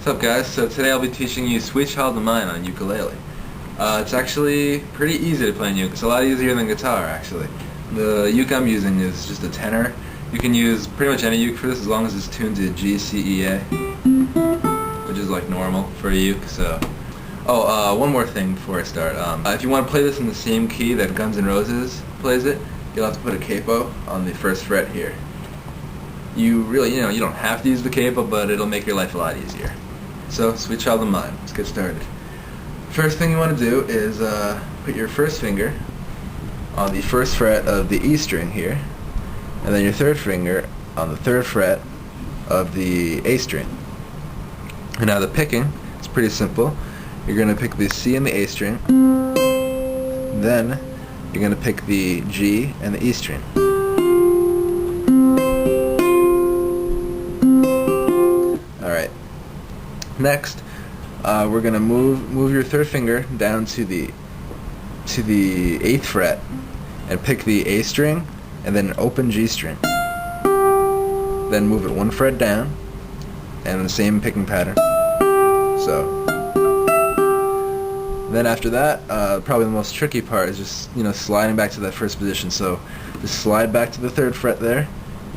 What's up, guys? So today I'll be teaching you Sweet Child of Mine on ukulele. It's actually pretty easy to play on uke. It's a lot easier than guitar, actually. The uke I'm using is just a tenor. You can use pretty much any uke for this as long as it's tuned to GCEA, which is like normal for a uke. So, one more thing before I start. If you want to play this in the same key that Guns N' Roses plays it, you'll have to put a capo on the first fret here. You really, you don't have to use the capo, but it'll make your life a lot easier. So, Sweet Child of Mine, let's get started. First thing you want to do is put your first finger on the first fret of the E string here, and then your third finger on the third fret of the A string. And now the picking is pretty simple. You're going to pick the C and the A string, then you're going to pick the G and the E string. Alright. Next, we're going to move your third finger down to the 8th fret and pick the A string and then an open G string. Then move it one fret down and the same picking pattern. So then after that, probably the most tricky part is just sliding back to that first position. So just slide back to the 3rd fret there,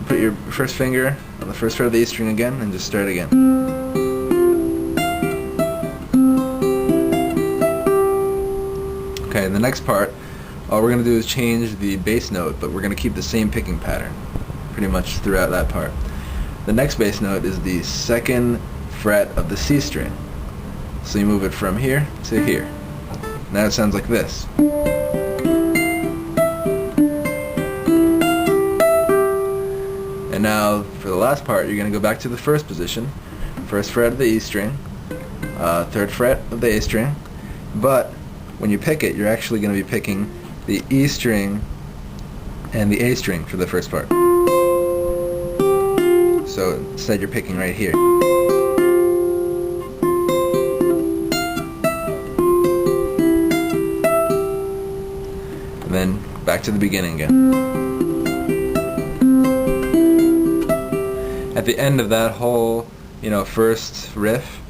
put your first finger on the first fret of the A string again, and just start again. Okay, the next part, all we're going to do is change the bass note, but we're going to keep the same picking pattern pretty much throughout that part. The next bass note is the 2nd fret of the C string. So you move it from here to here. Now it sounds like this. And now for the last part, you're going to go back to the first position, 1st fret of the E string, 3rd fret of the A string, but when you pick it, you're actually going to be picking the E string and the A string for the first part. So instead you're picking right here. And then back to the beginning again. At the end of that whole, first riff,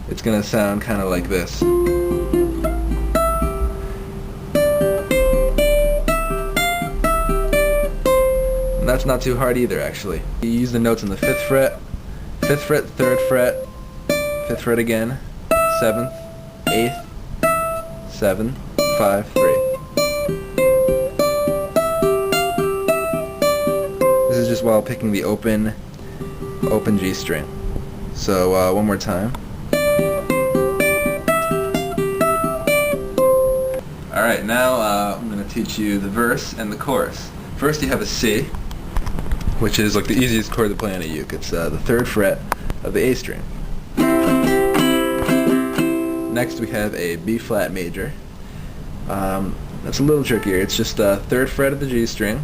it's going to sound kind of like this. And that's not too hard either, actually. You use the notes on the 5th fret, 5th fret, 3rd fret, 5th fret again, 7th, 8th, 7, 5, 3. This is just while picking the open G string. So one more time. Alright, now I'm going to teach you the verse and the chorus. First you have a C, which is like the easiest chord to play on a uke. It's the 3rd fret of the A string. Next we have a B flat major. That's a little trickier. It's just 3rd fret of the G string,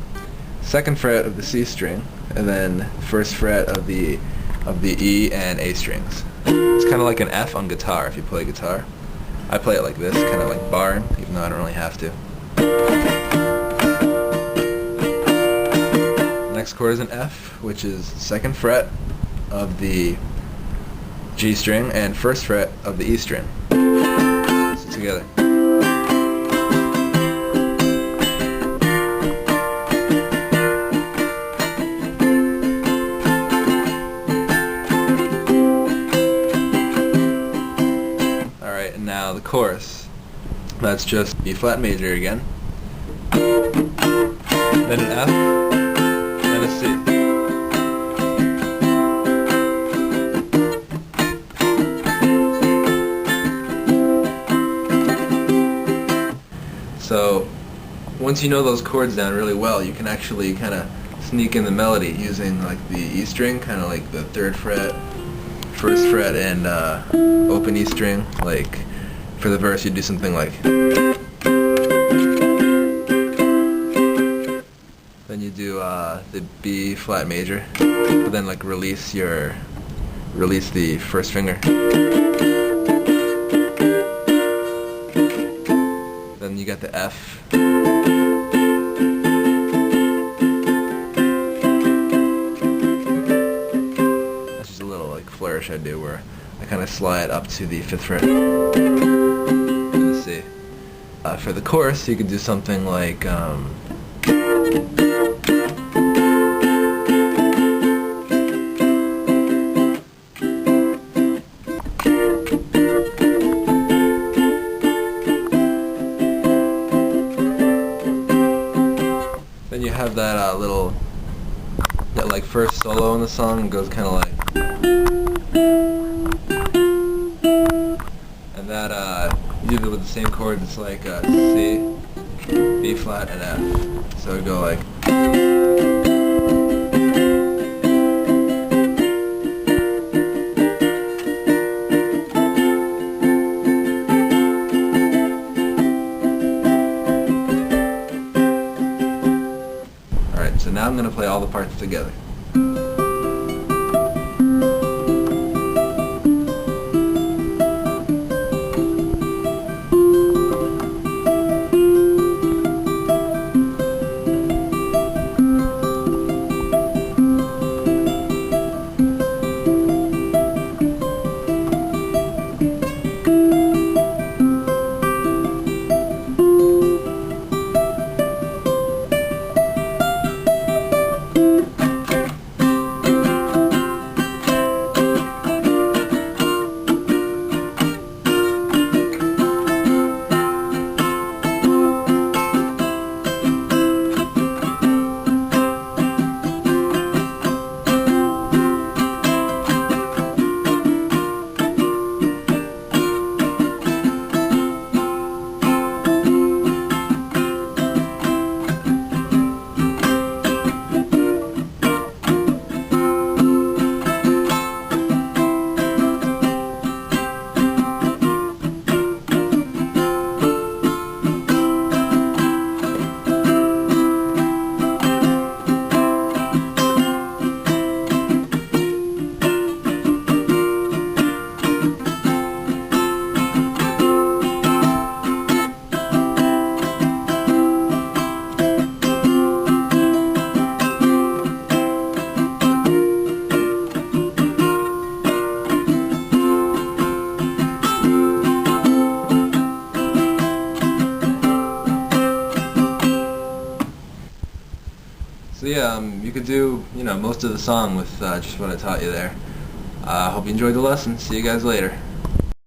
2nd fret of the C string, and then 1st fret of the E and A strings. It's kind of like an F on guitar if you play guitar. I play it like this, kind of like barring, even though I don't really have to. Next chord is an F, which is 2nd fret of the G string and 1st fret of the E string. So together. Alright, and now the chorus. That's just B flat major again. Then an F. And a C. So once you know those chords down really well, you can actually kind of sneak in the melody using like the E string, kind of like the 3rd fret, 1st fret, and open E string. Like for the verse, you do something like. Then you do the B flat major, but then like release the 1st finger. Then you got the F. That's just a little like flourish I do where I kind of slide up to the 5th fret for the C. For the chorus, you could do something like then you have that that like first solo in the song goes kind of like, and that you do it with the same chords. It's like C, B flat, and F. So it'd go like. Alright, so now I'm going to play all the parts together. So yeah, you could do, most of the song with just what I taught you there. Hope you enjoyed the lesson. See you guys later.